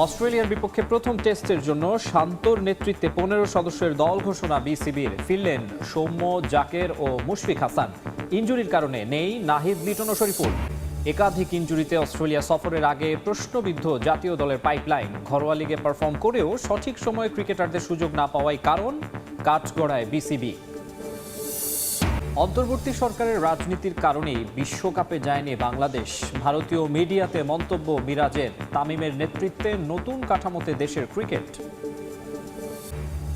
অস্ট্রেলিয়ার বিপক্ষে প্রথম টেস্টের জন্য শান্তর নেতৃত্বে ১৫ সদস্যের দল ঘোষণা বিসিবির। ফিরলেন সৌম্য, জাকের ও মুশফিক হাসান। ইনজুরির কারণে নেই নাহিদ, লিটন ও শরীফুল। একাধিক ইনজুরিতে অস্ট্রেলিয়া সফরের আগে প্রশ্নবিদ্ধ জাতীয় দলের পাইপলাইন। ঘরোয়া লিগে পারফর্ম করেও সঠিক সময়ে ক্রিকেটারদের সুযোগ না পাওয়াই কারণ, কাঠগড়ায় বিসিবি। অন্তর্বর্তী সরকারের রাজনীতির কারণেই বিশ্বকাপে যায়নি বাংলাদেশ। ভারতীয় মিডিয়াতে মন্তব্য মিরাজের। তামিমের নেতৃত্বে নতুন কাঠামোতে দেশের ক্রিকেট।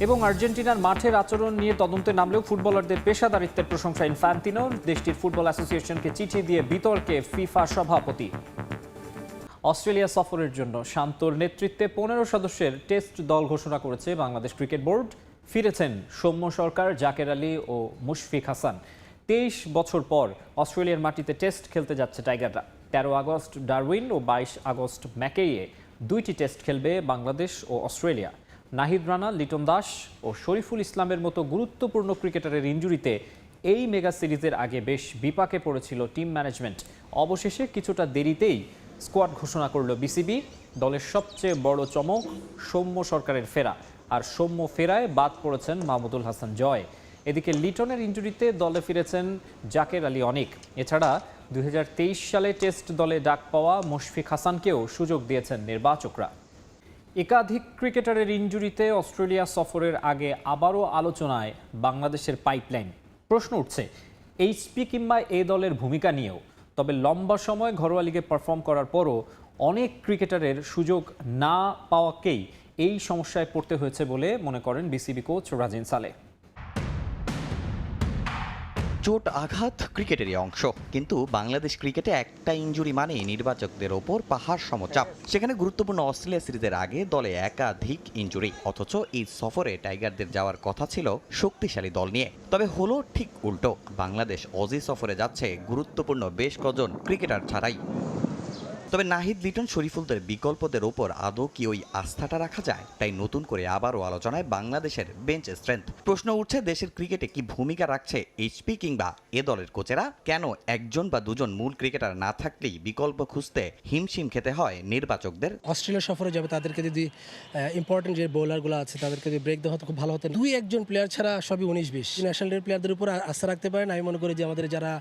এবং আর্জেন্টিনার মাঠের আচরণ নিয়ে তদন্তে নামলেও ফুটবলারদের পেশাদারিত্বের প্রশংসা ইনফ্যান্তিনোর। দেশটির ফুটবল অ্যাসোসিয়েশনকে চিঠি দিয়ে বিতর্কে ফিফা সভাপতি। অস্ট্রেলিয়া সফরের জন্য শান্তর নেতৃত্বে ১৫ সদস্যের টেস্ট দল ঘোষণা করেছে বাংলাদেশ ক্রিকেট বোর্ড। ফিরেছেন সৌম্য সরকার, জাকের আলী ও মুশফিক হাসান। ২৩ বছর পর অস্ট্রেলিয়ার মাটিতে টেস্ট খেলতে যাচ্ছে টাইগাররা। ১৩ আগস্ট ডারউইন ও ২২ আগস্ট ম্যাকেইয়ে দুইটি টেস্ট খেলবে বাংলাদেশ ও অস্ট্রেলিয়া। নাহিদ রানা, লিটন দাস ও শরীফুল ইসলামের মতো গুরুত্বপূর্ণ ক্রিকেটারের ইনজুরিতে এই মেগা সিরিজের আগে বেশ বিপাকে পড়েছিল টিম ম্যানেজমেন্ট। অবশেষে কিছুটা দেরিতেই স্কোয়াড ঘোষণা করল বিসিবি। দলের সবচেয়ে বড় চমক সৌম্য সরকারের ফেরা। আর সৌম্য ফেরায় বাদ পড়েছেন মাহমুদুল হাসান জয়। এদিকে লিটনের ইনজুরিতে দলে ফিরেছেন জাকের আলী অনিক। এছাড়া ২০২৩ সালে টেস্ট দলে ডাক পাওয়া মুশফিক হাসানকেও সুযোগ দিয়েছেন নির্বাচকরা। একাধিক ক্রিকেটারের ইনজুরিতে অস্ট্রেলিয়া সফরের আগে আবারও আলোচনায় বাংলাদেশের পাইপলাইন। প্রশ্ন উঠছে এইচপি কিংবা এ দলের ভূমিকা নিয়েও। তবে লম্বা সময় ঘরোয়া লিগে পারফর্ম করার পরও অনেক ক্রিকেটারের সুযোগ না পাওয়াকেই এই সমস্যায় পড়তে হয়েছে বলে মনে করেন বিসিবি কোচ রাজিন সালে। চোট আঘাত ক্রিকেটেরই অংশ, কিন্তু বাংলাদেশ ক্রিকেটে একটা ইনজুরি মানেই নির্বাচকদের ওপর পাহাড় সমচাপ। সেখানে গুরুত্বপূর্ণ অস্ট্রেলিয়া সিরিজের আগে দলে একাধিক ইনজুরি, অথচ এই সফরে টাইগারদের যাওয়ার কথা ছিল শক্তিশালী দল নিয়ে। তবে হলো ঠিক উল্টো। বাংলাদেশ অজি সফরে যাচ্ছে গুরুত্বপূর্ণ বেশ কজন ক্রিকেটার ছাড়াই। তবে নাহিদ, লিটন, শরীফুলদের বিকল্পদের ওপর আদৌ কি ওই আস্থাটা রাখা যায়? তাই নতুন করে আবারও আলোচনায় বাংলাদেশের বেঞ্চ স্ট্রেংথ। প্রশ্ন উঠছে দেশের ক্রিকেটে কি ভূমিকা রাখছে এইচপি কিংবা এ দলের কোচেরা? কেন একজন বা দুজন মূল ক্রিকেটার না থাকলেই বিকল্প খুঁজতে হিমশিম খেতে হয় নির্বাচকদের? অস্ট্রেলিয়া সফরে যাবে, তাদেরকে যদি ইম্পর্টেন্ট যে বোলারগুলো আছে তাদেরকে যদি ব্রেক দেওয়া হতো খুব ভালো হতো। দুই একজন প্লেয়ার ছাড়া সবই ১৯-২০ ন্যাশনাল প্লেয়ারদের উপর আস্থা রাখতে পারেন। আমি মনে করি যে আমাদের যারা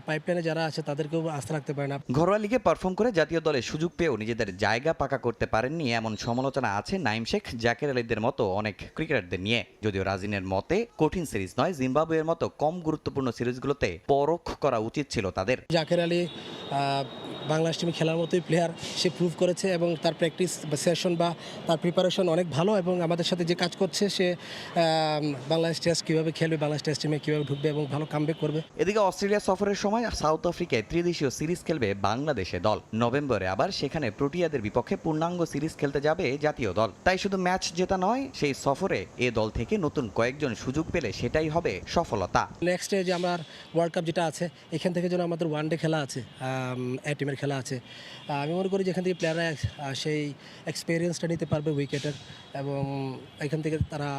পাইপলাইনে যারা আছে তাদেরকেও আস্থা রাখতে পারে না। ঘরোয়া লিগে পারফর্ম করে জাতীয় দলে সুযোগ পেয়েও নিজেদের জায়গা পাকা করতে পারেননি এমন সমালোচনা আছে নাইম শেখ, জাকের আলীদের মতো অনেক ক্রিকেটারদের নিয়ে। যদিও রাজিনের মতে কঠিন সিরিজ নয়, জিম্বাবুয়ের মতো কম গুরুত্বপূর্ণ সিরিজগুলোতে পরখ করা উচিত ছিল তাদের। জাকের আলী বাংলাদেশ টিমে খেলার মতোই প্লেয়ার, সে প্রুভ করেছে এবং তার প্র্যাকটিস বা সেশন বা তার প্রিপারেশন অনেক ভালো এবং আমাদের সাথে যে কাজ করছে সে বাংলাদেশ টেস্ট কীভাবে খেলবে, বাংলাদেশ টেস্ট টিমে কীভাবে ঢুকবে এবং ভালো কামব্যাক করবে। এদিকে অস্ট্রেলিয়া সফরের সময় সাউথ আফ্রিকায় ত্রিদেশীয় সিরিজ খেলবে বাংলাদেশে দল। নভেম্বরে আবার সেখানে প্রোটিয়াদের বিপক্ষে পূর্ণাঙ্গ সিরিজ খেলতে যাবে জাতীয় দল। তাই শুধু ম্যাচ জেতা নয়, সেই সফরে এ দল থেকে নতুন কয়েকজন সুযোগ পেলে সেটাই হবে সফলতা। নেক্সট যে আমার ওয়ার্ল্ড কাপ যেটা আছে, এখান থেকে যেন আমাদের ওয়ানডে খেলা আছে, এ টিমের খেলা আছে, আমি মনে করি যে এখান থেকে প্লেয়াররা সেই এক্সপিরিয়েন্সটা নিতে পারবে উইকেটের এবং এখান থেকে তারা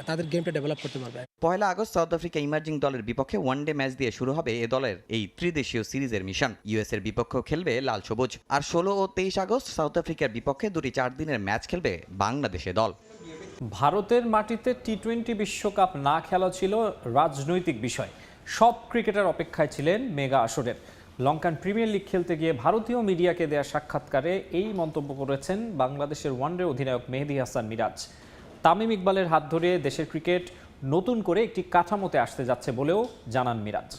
তাদের গেমটা ডেভেলপ করতে পারবে। ১ আগস্ট সাউথ আফ্রিকা ইমার্জিং দলের বিপক্ষে ওয়ানডে ম্যাচ দিয়ে শুরু হবে এ দলের এই ত্রিদেশীয় সিরিজের মিশন। ইউএস এর বিপক্ষেও খেলবে লাল সবুজ। আর ১৬ ও ২৩ আগস্ট সাউথ আফ্রিকার বিপক্ষে দুটি ৪ দিনের ম্যাচ খেলবে বাংলাদেশে দল। ভারতের মাটিতে টি-20 বিশ্বকাপ না খেলা ছিল রাজনৈতিক বিষয়। সব ক্রিকেটার অপেক্ষায় ছিলেন মেগা আসরের। লঙ্কান প্রিমিয়ার লিগ খেলতে গিয়ে ভারতীয় মিডিয়াকে দেয়া সাক্ষাৎকারে এই মন্তব্য করেছেন বাংলাদেশের ওয়ানডে অধিনায়ক মেহেদী হাসান মিরাজ। তামিম ইকবালের হাত ধরে দেশের ক্রিকেট নতুন করে একটি কাঠামোতে আসতে যাচ্ছে বলেও জানান মিরাজ।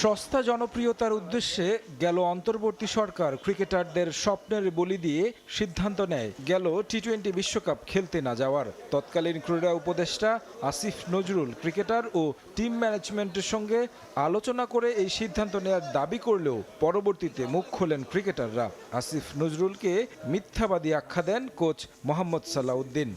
সস্তা জনপ্রিয়তার উদ্দেশ্যে গেল অন্তর্বর্তী সরকার ক্রিকেটারদের স্বপ্নের বলি দিয়ে সিদ্ধান্ত নেয় গেল টি-20 বিশ্বকাপ খেলতে না যাওয়ার। তৎকালীন ক্রীড়া উপদেষ্টা আসিফ নজরুল ক্রিকেটার ও টিম ম্যানেজমেন্টের সঙ্গে আলোচনা করে এই সিদ্ধান্ত নেওয়ার দাবি করলেও পরবর্তীতে মুখ খোলেন ক্রিকেটাররা। আসিফ নজরুলকে মিথ্যাবাদী আখ্যা দেন কোচ মোহাম্মদ সালাউদ্দিন।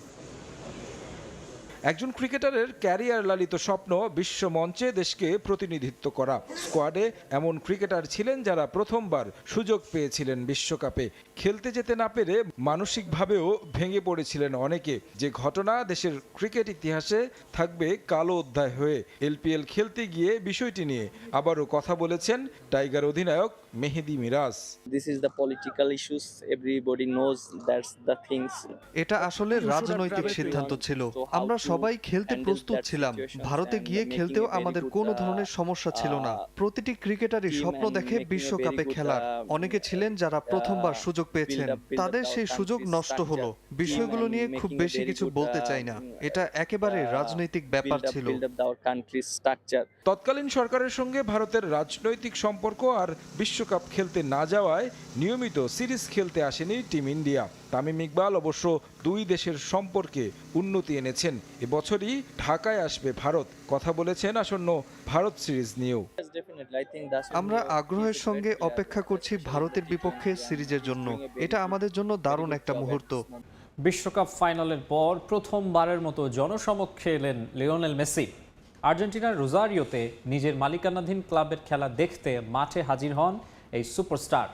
একজন ক্রিকেটারের ক্যারিয়ার লালিত স্বপ্ন বিশ্ব মঞ্চে দেশকে প্রতিনিধিত্ব করা। স্কোয়াডে এমন ক্রিকেটার ছিলেন যারা প্রথমবার সুযোগ পেয়েছিলেন বিশ্বকাপে। খেলতে যেতে না পেরে মানসিকভাবেও ভেঙে পড়েছিলেন অনেকে। যে ঘটনা দেশের ক্রিকেট ইতিহাসে থাকবে কালো অধ্যায় হয়ে। এলপিএল খেলতে গিয়ে বিষয়টি নিয়ে আবারও কথা বলেছেন টাইগার অধিনায়ক মেহেদী Miraj. This is the political issues. Everybody knows that's the things. এটা আসলে রাজনৈতিক সিদ্ধান্ত ছিল। আমরা সবাই খেলতে প্রস্তুত ছিলাম। ভারতে গিয়ে খেলতেও আমাদের কোনো ধরনের সমস্যা ছিল না। প্রতিটি ক্রিকেটারই স্বপ্ন দেখে বিশ্বকাপে খেলার। অনেকে ছিলেন যারা প্রথমবার সুযোগ পেয়েছেন, তাদের সেই সুযোগ নষ্ট হলো। বিষয়গুলো নিয়ে খুব বেশি কিছু বলতে চাই না। এটা একেবারে রাজনৈতিক ব্যাপার ছিল। তৎকালীন সরকারের সঙ্গে ভারতের রাজনৈতিক সম্পর্ক আর বিশ্বকাপ খেলতে না যাওয়ায় নিয়মিত সিরিজ খেলতে আসেনি টিম ইন্ডিয়া। তামিম ইকবাল অবশ্য দুই দেশের সম্পর্কে উন্নতি এনেছেন। এবছরই ঢাকায় আসবে ভারত, কথা বলেছেন আসন্ন ভারত সিরিজ নিয়েও। আমরা আগ্রহের সঙ্গে অপেক্ষা করছি ভারতের বিপক্ষে সিরিজের জন্য। এটা আমাদের জন্য দারুণ একটা মুহূর্ত। বিশ্বকাপ ফাইনালের পর প্রথমবারের মতো জনসমক্ষে এলেন লিওনেল মেসি। আর্জেন্টিনার রোজারিওতে নিজের মালিকানাধীন ক্লাবের খেলা দেখতে মাঠে হাজির হন এই সুপারস্টার।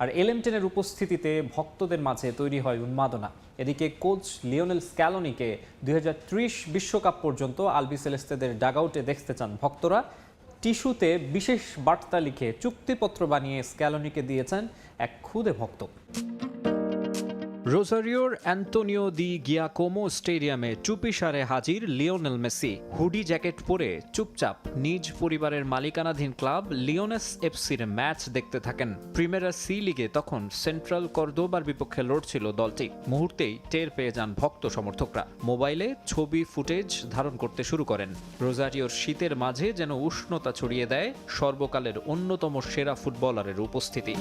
আর এলেমটেনের উপস্থিতিতে ভক্তদের মাঝে তৈরি হয় উন্মাদনা। এদিকে কোচ লিওনেল স্ক্যালোনিকে 2030 বিশ্বকাপ পর্যন্ত আলবিসেলেস্তেদের ডাগআউটে দেখতে চান ভক্তরা। টিস্যুতে বিশেষ বার্তা লিখে চুক্তিপত্র বানিয়ে স্ক্যালোনিকে দিয়েছেন এক ক্ষুদে ভক্ত। রোজারিওর অ্যান্টোনিও দি গিয়াকোমো স্টেডিয়ামে চুপিসারে হাজির লিওনেল মেসি। হুডি জ্যাকেট পরে চুপচাপ নিজ পরিবারের মালিকানাধীন ক্লাব লিওনেস এফসির ম্যাচ দেখতে থাকেন। প্রিমেরা সি লিগে তখন সেন্ট্রাল কর্দোবার বিপক্ষে লড়ছিল দলটি। মুহূর্তেই টের পেয়ে যান ভক্ত সমর্থকরা। মোবাইলে ছবি ফুটেজ ধারণ করতে শুরু করেন। রোজারিওর শীতের মাঝে যেন উষ্ণতা ছড়িয়ে দেয় সর্বকালের অন্যতম সেরা ফুটবলারের উপস্থিতি।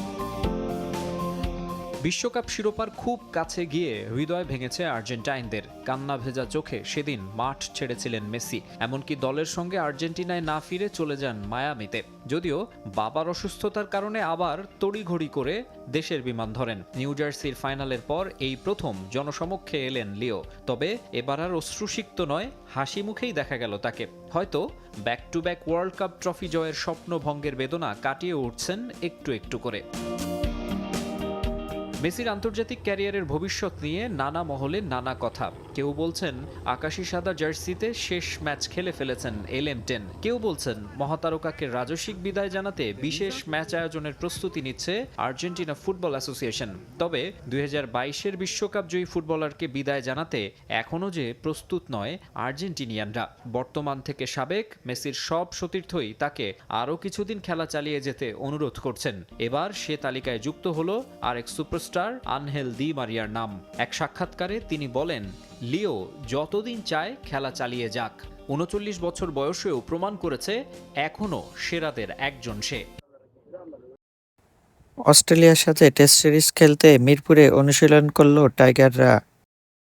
বিশ্বকাপ শিরোপার খুব কাছে গিয়ে হৃদয় ভেঙেছে আর্জেন্টাইনদের। কান্না ভেজা চোখে সেদিন মাঠ ছেড়েছিলেন মেসি। এমনকি দলের সঙ্গে আর্জেন্টিনায় না ফিরে চলে যান মায়ামিতে। যদিও বাবার অসুস্থতার কারণে আবার তড়িঘড়ি করে দেশের বিমান ধরেন। নিউ জার্সির ফাইনালের পর এই প্রথম জনসমক্ষে এলেন লিও। তবে এবার আর অশ্রুসিক্ত নয়, হাসি মুখেই দেখা গেল তাকে। হয়তো back to back world cup trophy জয়ের স্বপ্নভঙ্গের বেদনা কাটিয়ে উঠছেন একটু একটু করে। মেসির আন্তর্জাতিক ক্যারিয়ারের ভবিষ্যৎ নিয়ে নানা মহলে নানা কথা। কেউ বলছেন আকাশি সাদা জার্সিতে শেষ ম্যাচ খেলে ফেলেছেন এলেমটেন। কেউ বলছেন মহাতারকাকে রাজস্বিক বিদায় জানাতে বিশেষ ম্যাচ আয়োজনের প্রস্তুতি নিচ্ছে আর্জেন্টিনা ফুটবল অ্যাসোসিয়েশন। তবে 2022-এর বিশ্বকাপ জয়ী ফুটবলারকে বিদায় জানাতে এখনও যে প্রস্তুত নয় আর্জেন্টিনিয়ানরা। বর্তমান থেকে সাবেক মেসির সব সতীর্থই তাকে আরও কিছুদিন খেলা চালিয়ে যেতে অনুরোধ করছেন। এবার সে তালিকায় যুক্ত হলো আরেক সুপারস্টার আনহেল দি মারিয়ার নাম। এক সাক্ষাৎকারে তিনি বলেন, লিও যতদিন চায় খেলা চালিয়ে যাক। 39 বছর বয়সেও প্রমাণ করেছে এখনও সেরাদের একজন সে। অস্ট্রেলিয়ার সাথে টেস্ট সিরিজ খেলতে মিরপুরে অনুশীলন করল টাইগাররা।